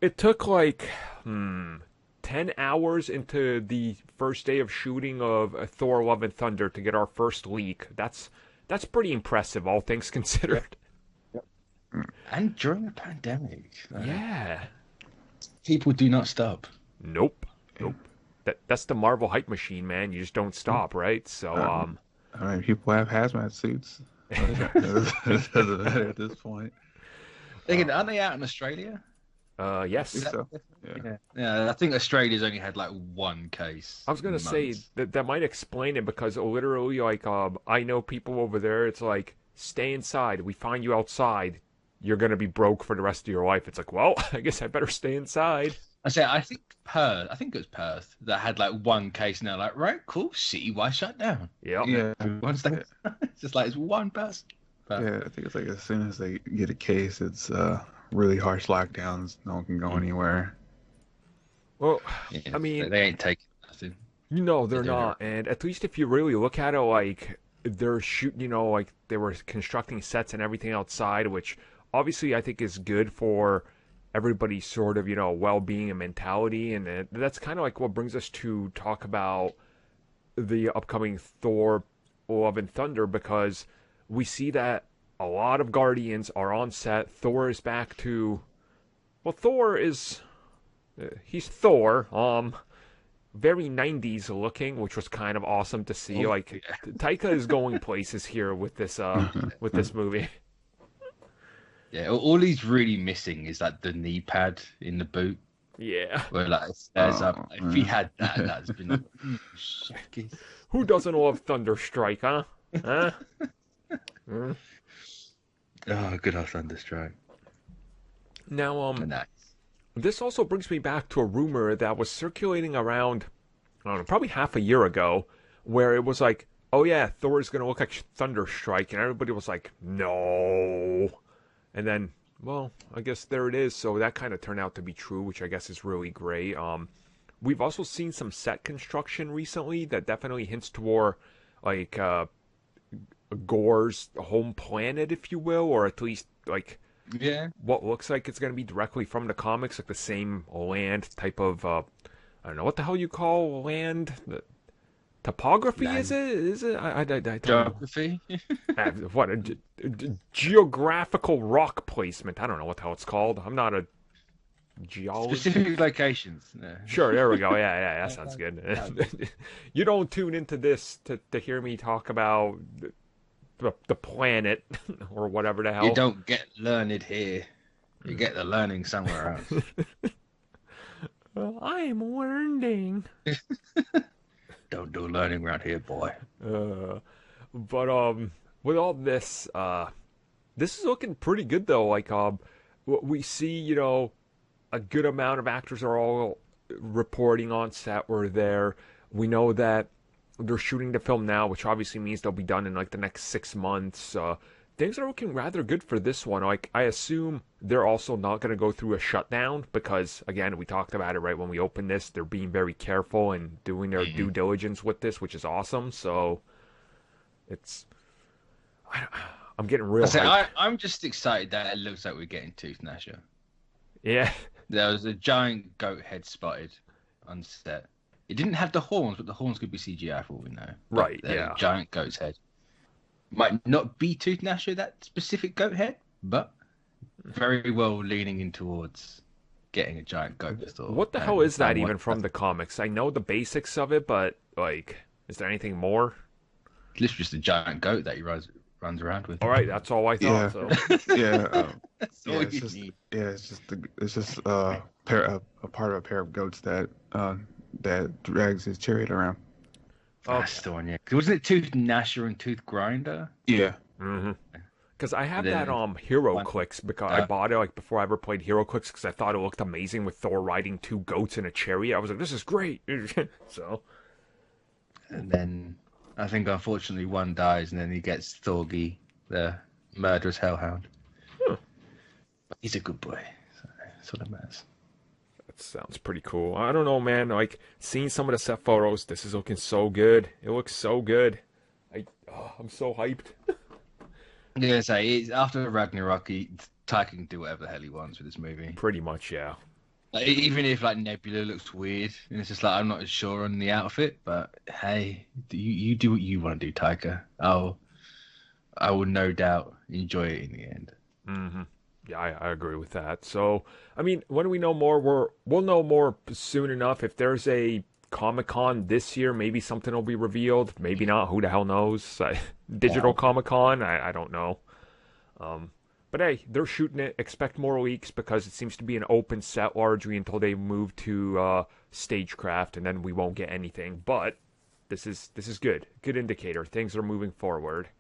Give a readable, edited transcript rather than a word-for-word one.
It took like 10 hours into the first day of shooting of Thor: Love and Thunder to get our first leak. That's pretty impressive, all things Yep. considered. Yep. And during a pandemic, Yeah. people do not stop. Nope. Yeah. Nope. That's the Marvel hype machine, man. You just don't Yeah. stop, right? So I mean, people have hazmat suits. It doesn't matter at this point. Thinking, uh aren't they out in Australia? I Is think yes. that? so. Yeah. Yeah, yeah. I think Australia's only had like one case I was gonna in say months. that might explain it because literally, like, I know people over there. It's like, stay inside. We find you outside, you're gonna be broke for the rest of your life. It's like, well, I guess I better stay inside. I say, I think Perth. I think it was Perth that had like one case. Now, like, right, cool, city-wide shutdown. Yep. Yeah. Everyone's Yeah. it's just like it's one person. But Yeah, I think it's like as soon as they get a case, it's really harsh lockdowns. No one can go anywhere. Well, yeah, I mean, they ain't taking nothing. no, They're they're doing it. not. And at least if you really look at it, like, they're shooting, like they were constructing sets and everything outside, which obviously I think is good for everybody's sort of, well-being and mentality. And that's kind of like what brings us to talk about the upcoming Thor: Love and Thunder, because we see that a lot of Guardians are on set. Thor is back to, well, Thor is, he's Thor. Very 90s looking, which was kind of awesome to see. Oh, Like, yeah. Taika is going places here with this with this movie. Yeah, all he's really missing is like the knee pad in the boot, Yeah. where like it stares Oh, up. If he had that, that's been like, shaky. Who doesn't love Thunderstrike, huh? Huh? Hmm? Oh, good old Thunderstrike. Now, Nice. this also brings me back to a rumor that was circulating around, I don't know, probably half a year ago, where it was like, oh yeah, Thor is going to look like Thunderstrike, and everybody was like, no. And then, well, I guess there it is. So that kind of turned out to be true, which I guess is really great. We've also seen some set construction recently that definitely hints toward, like, Gore's home planet, if you will, or at least like Yeah. what looks like it's going to be directly from the comics, like the same land type of, I don't know what the hell you call land. Topography, is Land it? Is it? I don't know. geography. What, geographical rock placement? I don't know what the hell it's called. I'm not a geologist. Specific locations. Yeah. Sure, there we go. Yeah, yeah, that sounds good. You don't tune into this to hear me talk about the planet or whatever the You hell. don't get learned here. You get the learning somewhere else. Well, I am learning. Don't do learning around here, boy. But with all this, this is looking pretty good though. Like what we see, a good amount of actors are all reporting on set. We're there. We know that they're shooting the film now, which obviously means they'll be done in like the next 6 months. Things are looking rather good for this one. Like, I assume they're also not going to go through a shutdown because, again, we talked about it right when we opened this. They're being very careful and doing their due diligence with this, which is awesome. So it's, I, I'm getting real hyped. I'm just excited that it looks like we're getting Tooth Gnasher. Yeah, There was a giant goat head spotted on set. It didn't have the horns, but the horns could be CGI for all we know. But right. there's Yeah. a giant goat's head. Might not be Tooth Gnasher, that specific goat head, but very well leaning in towards getting a giant goat store. What the hell is that even from the comics? I know the basics of it, but like, is there anything more? It's literally just a giant goat that he runs around with. All right, that's all I thought. Yeah. So Yeah. That's Yeah, all it's you just need. it's just a part of a pair of goats that drags his chariot around. That's the one, yeah. 'Cause wasn't it Tooth Gnasher and Tooth Grinder? Yeah. because I have And that then Hero one- Clicks because I bought it like before I ever played Hero Clicks because I thought it looked amazing with Thor riding two goats in a chariot. I was like, this is great. So And then I think unfortunately one dies, and then he gets Thorgy, the murderous hellhound. But he's a good boy. So that's what it matters. that sounds pretty cool. I don't know, man. Like seeing some of the set photos, this is looking so good. It looks so good. I'm so hyped. I'm gonna say after Ragnarok, Taika can do whatever the hell he wants with this movie. Pretty much, yeah. Like, even if like Nebula looks weird, and it's just like I'm not as sure on the outfit, but hey, you do what you want to do, Taika. I will no doubt enjoy it in the end. Hmm. Yeah, I agree with that. So, I mean, when we know more, we'll know more soon enough. If there's a Comic-Con this year, maybe something will be revealed. Maybe not. Who the hell knows? Digital Yeah. Comic-Con, I don't know. But hey, they're shooting it. Expect more leaks because it seems to be an open set largely until they move to stagecraft, and then we won't get anything. But this is good. Good indicator. Things are moving forward.